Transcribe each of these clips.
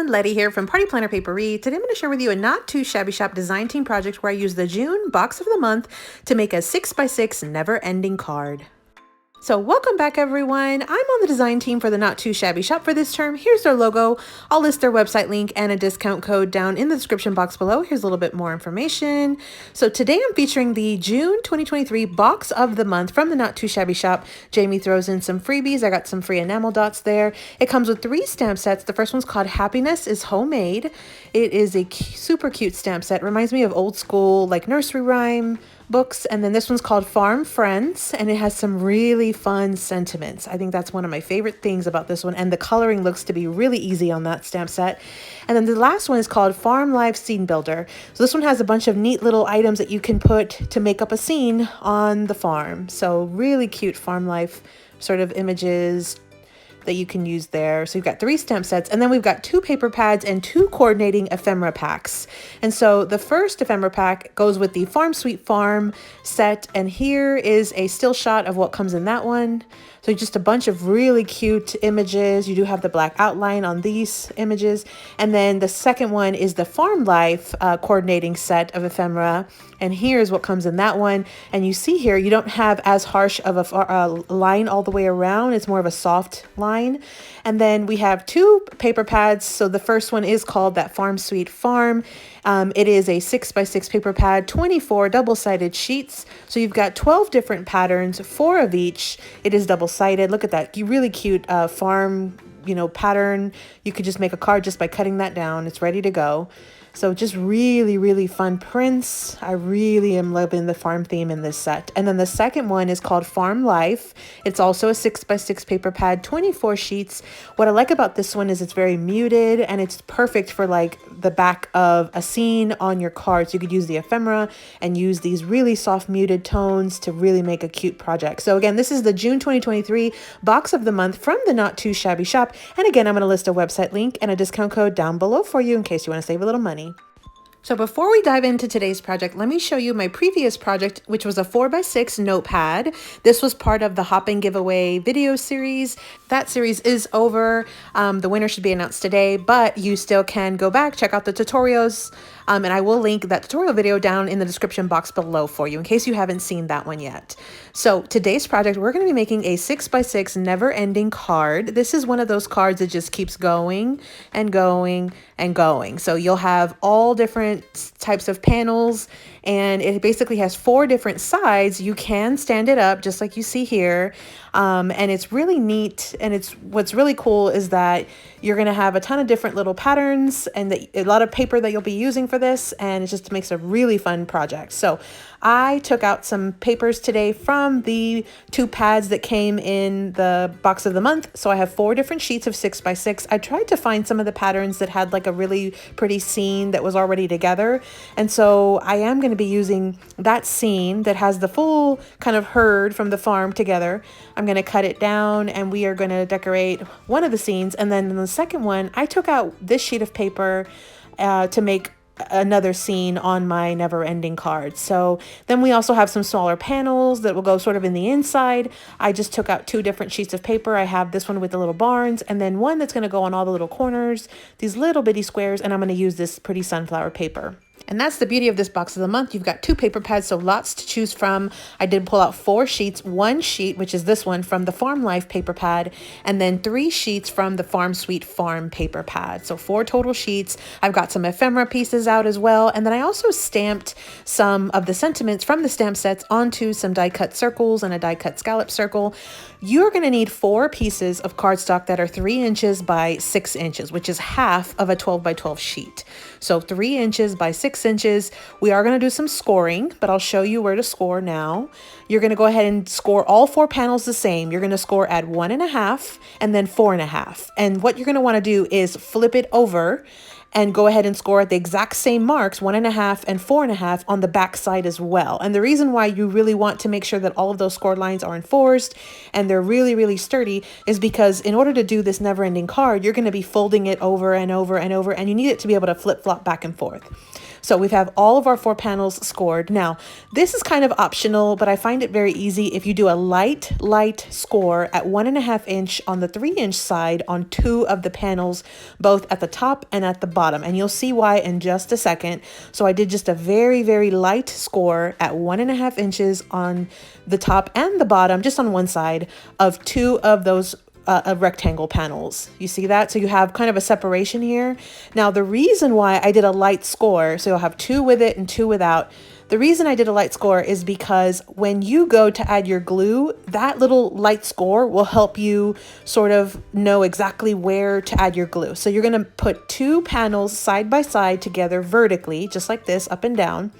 everyone, Letty here from Party Planner Papery. Today I'm going to share with you a not too shabby shop design team project where I use the June box of the month to make a 6x6 never-ending card. So welcome back everyone. I'm on the design team for the Not Too Shabby Shop for this term. Here's their logo. I'll list their website link and a discount code down in the description box below. Here's a little bit more information. So today I'm featuring the June 2023 box of the month from the Not Too Shabby Shop. Jamie throws in some freebies. I got some free enamel dots there. It comes with 3 stamp sets. The first one's called Happiness is Homemade. It is a super cute stamp set. Reminds me of old school like nursery rhyme books. And then this one's called Farm Friends, and it has some really fun sentiments. I think that's one of my favorite things about this one, and the coloring looks to be really easy on that stamp set. And then the last one is called Farm Life Scene Builder. So this one has a bunch of neat little items that you can put to make up a scene on the farm. So really cute farm life sort of images that you can use there. So you've got 3 stamp sets, and then we've got 2 paper pads and 2 coordinating ephemera packs. And so the first ephemera pack goes with the Farm Sweet Farm set, and here is a still shot of what comes in that one. So just a bunch of really cute images. You do have the black outline on these images. And then the second one is the Farm Life coordinating set of ephemera. And here's what comes in that one. And you see here, you don't have as harsh of a line all the way around. It's more of a soft line. And then we have 2 paper pads. So the first one is called that Farm Sweet Farm. It is a 6x6 paper pad, 24 double-sided sheets. So you've got 12 different patterns, 4 of each. It is double-sided. Look at that really cute farm, pattern. You could just make a card just by cutting that down. It's ready to go. So just really, really fun prints. I really am loving the farm theme in this set. And then the second one is called Farm Life. It's also a 6x6 paper pad, 24 sheets. What I like about this one is it's very muted, and it's perfect for like the back of a scene on your cards. You could use the ephemera and use these really soft muted tones to really make a cute project. So again, this is the June 2023 box of the month from the Not Too Shabby Shop. And again, I'm going to list a website link and a discount code down below for you in case you want to save a little money. So before we dive into today's project, let me show you my previous project, which was a 4x6 notepad. This was part of the Hop and Giveaway video series. That series is over. The winner should be announced today, but you still can go back, check out the tutorials, and I will link that tutorial video down in the description box below for you in case you haven't seen that one yet. So today's project, we're going to be making a 6x6 never-ending card. This is one of those cards that just keeps going and going and going. So you'll have all different types of panels, and it basically has 4 different sides. You can stand it up just like you see here, and it's really neat. And what's really cool is that you're going to have a ton of different little patterns and a lot of paper that you'll be using for this, and it just makes a really fun project. So I took out some papers today from the 2 pads that came in the box of the month. So I have 4 different sheets of 6x6. I tried to find some of the patterns that had like a really pretty scene that was already together. And so I am going to be using that scene that has the full kind of herd from the farm together. I'm going to cut it down, and we are going to decorate one of the scenes. And then in the second one, I took out this sheet of paper to make another scene on my never-ending card. So then we also have some smaller panels that will go sort of in the inside. I just took out 2 different sheets of paper. I have this one with the little barns, and then one that's going to go on all the little corners, these little bitty squares, and I'm going to use this pretty sunflower paper. And that's the beauty of this box of the month. You've got 2 paper pads, so lots to choose from. I did pull out 4 sheets, 1 sheet, which is this one from the Farm Life paper pad, and then 3 sheets from the Farm Sweet Farm paper pad. So 4 total sheets. I've got some ephemera pieces out as well. And then I also stamped some of the sentiments from the stamp sets onto some die cut circles and a die cut scallop circle. You're going to need 4 pieces of cardstock that are 3 inches by 6 inches, which is half of a 12 by 12 sheet. So 3 inches by 6 inches. We are going to do some scoring, but I'll show you where to score now. You're going to go ahead and score all 4 panels the same. You're going to score at 1.5 and then 4.5. And what you're going to want to do is flip it over and go ahead and score at the exact same marks, 1.5 and 4.5 on the back side as well. And the reason why you really want to make sure that all of those scored lines are enforced and they're really, really sturdy is because in order to do this never-ending card, you're going to be folding it over and over and over, and you need it to be able to flip-flop back and forth. So we have all of our 4 panels scored. Now, this is kind of optional, but I find it very easy if you do a light score at 1.5 inch on the 3-inch side on 2 of the panels, both at the top and at the bottom. And you'll see why in just a second. So I did just a very light score at 1.5 inches on the top and the bottom, just on one side of 2 of those rectangle panels. You see that? So you have kind of a separation here. Now, the reason why I did a light score, so you'll have 2 with it and 2 without. The reason I did a light score is because when you go to add your glue, that little light score will help you sort of know exactly where to add your glue. So you're going to put 2 panels side by side together vertically, just like this, up and down.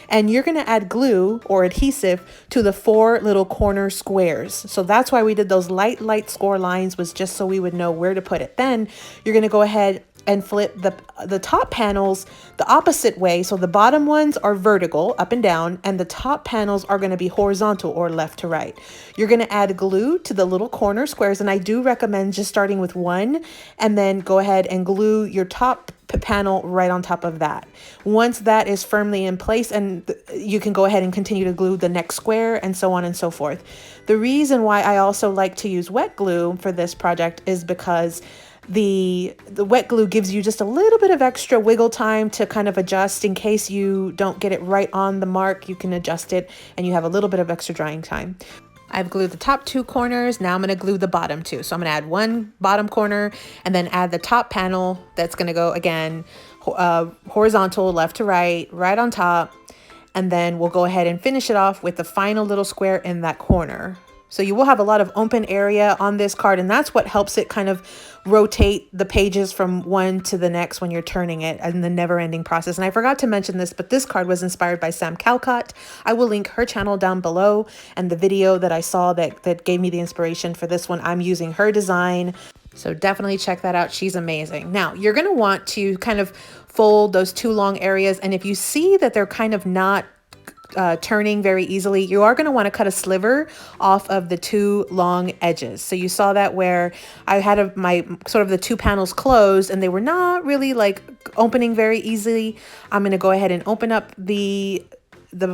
And you're going to add glue or adhesive to the 4 little corner squares. So that's why we did those light score lines, was just so we would know where to put it. Then you're going to go ahead and flip the top panels the opposite way. So the bottom ones are vertical, up and down, and the top panels are going to be horizontal or left to right. You're going to add glue to the little corner squares, and I do recommend just starting with 1 and then go ahead and glue your top panel right on top of that. Once that is firmly in place, and you can go ahead and continue to glue the next square and so on and so forth. The reason why I also like to use wet glue for this project is because the wet glue gives you just a little bit of extra wiggle time to kind of adjust. In case you don't get it right on the mark, you can adjust it and you have a little bit of extra drying time. I've glued the top 2 corners. Now I'm going to glue the bottom 2. So I'm going to add 1 bottom corner and then add the top panel that's going to go again horizontal, left to right on top. And then we'll go ahead and finish it off with the final little square in that corner. So you will have a lot of open area on this card, and that's what helps it kind of rotate the pages from one to the next when you're turning it in the never-ending process. And I forgot to mention this, but this card was inspired by Calcott. I will link her channel down below, and the video that I saw that gave me the inspiration for this one, I'm using her design. So definitely check that out. She's amazing. Now you're going to want to kind of fold those 2 long areas, and if you see that they're kind of not turning very easily, you are going to want to cut a sliver off of the 2 long edges. So you saw that where I had my sort of the 2 panels closed and they were not really like opening very easily. I'm going to go ahead and open up the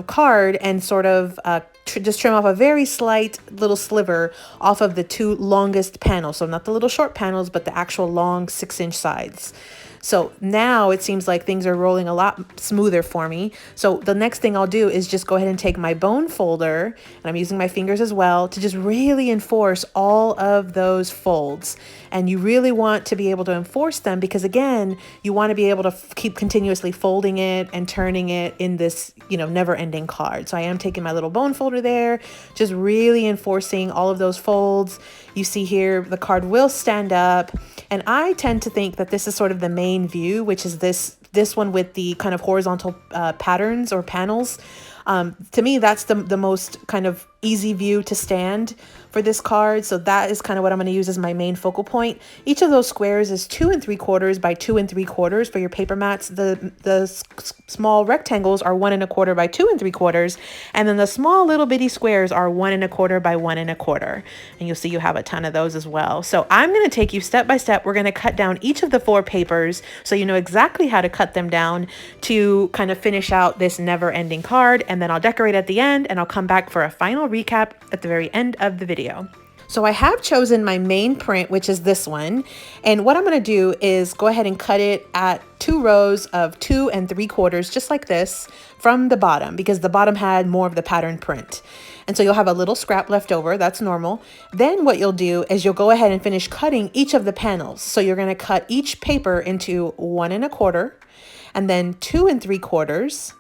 card and sort of just trim off a very slight little sliver off of the 2 longest panels. So not the little short panels, but the actual long 6-inch sides. So now it seems like things are rolling a lot smoother for me. So the next thing I'll do is just go ahead and take my bone folder, and I'm using my fingers as well, to just really enforce all of those folds. And you really want to be able to enforce them because, again, you want to be able to keep continuously folding it and turning it in this, never-ending card. So I am taking my little bone folder there, just really enforcing all of those folds. You see here, the card will stand up. And I tend to think that this is sort of the main view, which is this one with the kind of horizontal patterns or panels. To me, that's the most kind of easy view to stand for this card. So that is kind of what I'm going to use as my main focal point. Each of those squares is 2 3/4 by 2 3/4 for your paper mats. The small rectangles are 1 1/4 by 2 3/4, and then the small little bitty squares are 1 1/4 by 1 1/4. And you'll see you have a ton of those as well. So I'm going to take you step by step. We're going to cut down each of the 4 papers so you know exactly how to cut them down to kind of finish out this never-ending card. And then I'll decorate at the end, and I'll come back for a final recap at the very end of the video. So I have chosen my main print, which is this one. And what I'm going to do is go ahead and cut it at 2 rows of 2 3/4, just like this, from the bottom, because the bottom had more of the pattern print. And so you'll have a little scrap left over. That's normal. Then what you'll do is you'll go ahead and finish cutting each of the panels. So you're going to cut each paper into 1 1/4, and then 2 3/4,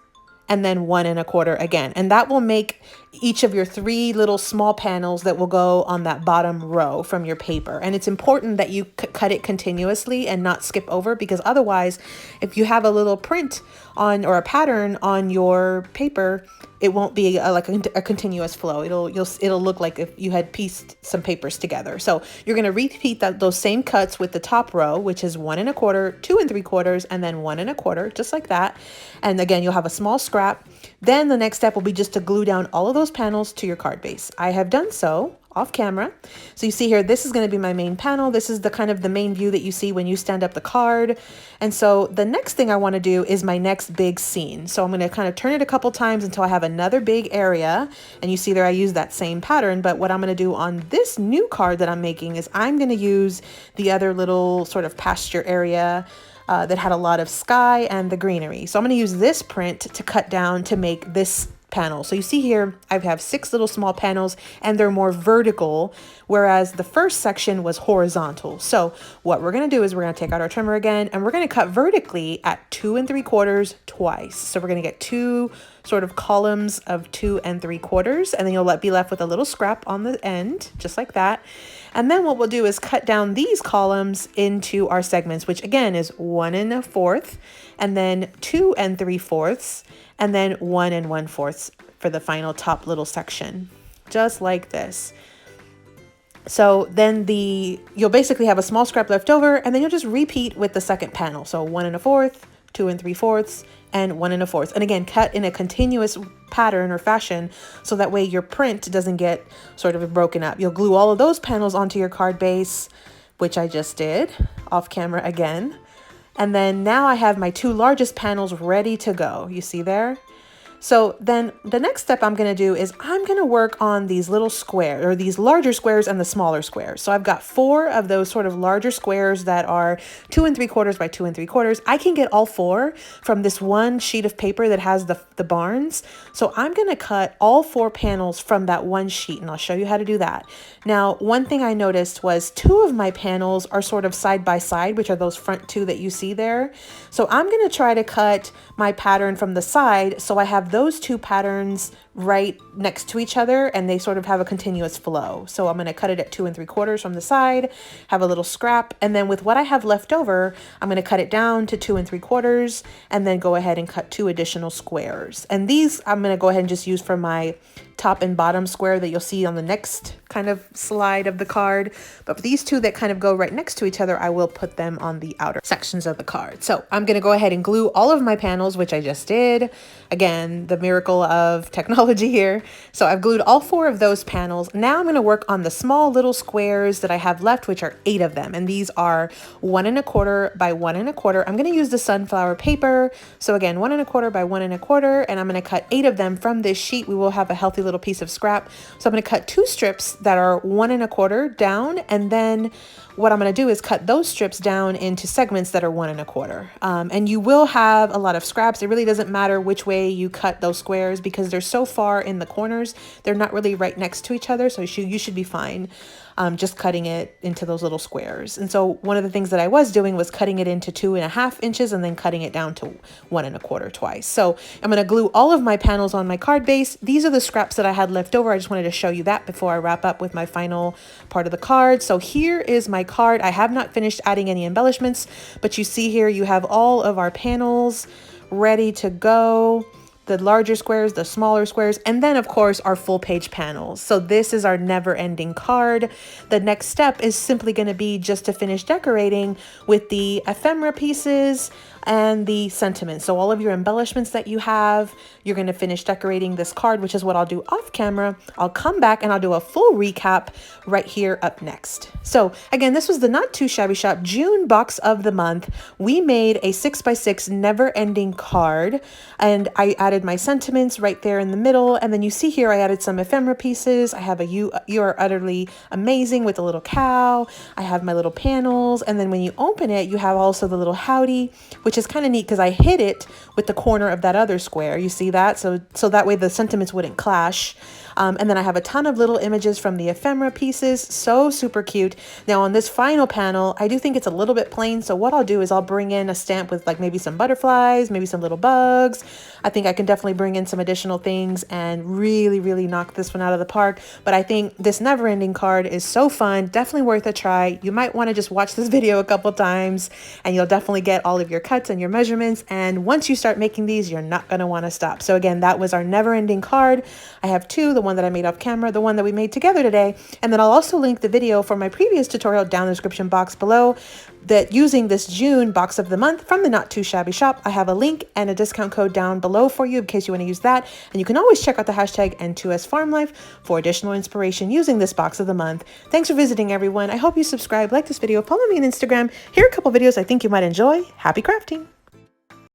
and then 1 1/4 again. And that will make each of your 3 little small panels that will go on that bottom row from your paper. And it's important that you cut it continuously and not skip over, because otherwise, if you have a little print on or a pattern on your paper, it won't be like a continuous flow. It'll look like if you had pieced some papers together. So you're going to repeat those same cuts with the top row, which is 1 1/4, 2 3/4, and then 1 1/4, just like that. And again, you'll have a small scrap. Then the next step will be just to glue down all of those panels to your card base. I have done so off camera. So you see here, this is going to be my main panel. This is the kind of the main view that you see when you stand up the card. And so the next thing I want to do is my next big scene. So I'm going to kind of turn it a couple times until I have another big area. And you see there, I use that same pattern. But what I'm going to do on this new card that I'm making is I'm going to use the other little sort of pasture area that had a lot of sky and the greenery. So I'm going to use this print to cut down to make this panel. So you see here, I have 6 little small panels and they're more vertical, whereas the first section was horizontal. So what we're going to do is we're going to take out our trimmer again and we're going to cut vertically at 2 3/4 twice. So we're going to get 2 sort of columns of 2 3/4, and then you'll be left with a little scrap on the end, just like that. And then what we'll do is cut down these columns into our segments, which again is 1 1/4, and then 2 3/4, and then 1 1/4 for the final top little section, just like this. So then you'll basically have a small scrap left over, and then you'll just repeat with the second panel. So 1 1/4, 2 3/4, and 1 1/4. And again, cut in a continuous pattern or fashion, so that way your print doesn't get sort of broken up. You'll glue all of those panels onto your card base, which I just did off camera again. And then now I have my 2 largest panels ready to go. You see there? So then the next step I'm going to do is I'm going to work on these little squares, or these larger squares and the smaller squares. So I've got 4 of those sort of larger squares that are 2 3/4 by 2 3/4. I can get all 4 from this one sheet of paper that has the barns. So I'm going to cut all 4 panels from that one sheet, and I'll show you how to do that. Now, one thing I noticed was 2 of my panels are sort of side by side, which are those front 2 that you see there. So I'm going to try to cut my pattern from the side, so I have those 2 patterns right next to each other and they sort of have a continuous flow. So I'm going to cut it at 2 3/4 from the side, have a little scrap, and then with what I have left over, I'm going to cut it down to 2 3/4 and then go ahead and cut 2 additional squares. And these I'm going to go ahead and just use for my top and bottom square that you'll see on the next kind of slide of the card. But for these 2 that kind of go right next to each other, I will put them on the outer sections of the card. So I'm going to go ahead and glue all of my panels, which I just did. Again, the miracle of technology here. So I've glued all 4 of those panels. Now I'm going to work on the small little squares that I have left, which are 8 of them. And these are 1 1/4 by 1 1/4. I'm going to use the sunflower paper. So again, 1 1/4 by 1 1/4, and I'm going to cut 8 of them from this sheet. We will have a healthy little piece of scrap. So I'm going to cut 2 strips that are 1 1/4 down, and then what I'm going to do is cut those strips down into segments that are 1 1/4. And you will have a lot of scraps. It really doesn't matter which way you cut those squares because they're so far in the corners. They're not really right next to each other, so you should be fine. Just cutting it into those little squares. And so one of the things that I was doing was cutting it into 2.5 inches and then cutting it down to 1 1/4 twice. So I'm going to glue all of my panels on my card base. These are the scraps that I had left over. I just wanted to show you that before I wrap up with my final part of the card. So here is my card. I have not finished adding any embellishments, but you see here you have all of our panels ready to go. The larger squares, the smaller squares, and then of course our full page panels. So this is our never ending card. The next step is simply going to be just to finish decorating with the ephemera pieces and the sentiments. So all of your embellishments that you have, you're going to finish decorating this card, which is what I'll do off camera. I'll come back and I'll do a full recap right here up next. So again, this was the Not Too Shabby Shop June box of the month. We made a 6x6 never ending card, and I added my sentiments right there in the middle. And then you see here, I added some ephemera pieces. I have a you are utterly amazing with a little cow. I have my little panels. And then when you open it, you have also the little howdy, which is kind of neat because I hid it with the corner of that other square. You see that? So that way the sentiments wouldn't clash. And then I have a ton of little images from the ephemera pieces. So super cute. Now on this final panel, I do think it's a little bit plain. So what I'll do is I'll bring in a stamp with like maybe some butterflies, maybe some little bugs. I think I can definitely bring in some additional things and really, really knock this one out of the park. But I think this never ending card is so fun. Definitely worth a try. You might want to just watch this video a couple times and you'll definitely get all of your cuts and your measurements. And once you start making these, you're not going to want to stop. So again, that was our never ending card. I have 2, the one that I made off camera, the one that we made together today. And then I'll also link the video for my previous tutorial down in the description box below. that using this June box of the month from the Not Too Shabby Shop. I have a link and a discount code down below for you in case you want to use that. And you can always check out the hashtag N2SFarmLife for additional inspiration using this box of the month. Thanks for visiting, everyone. I hope you subscribe, like this video, follow me on Instagram. Here are a couple videos I think you might enjoy. Happy crafting!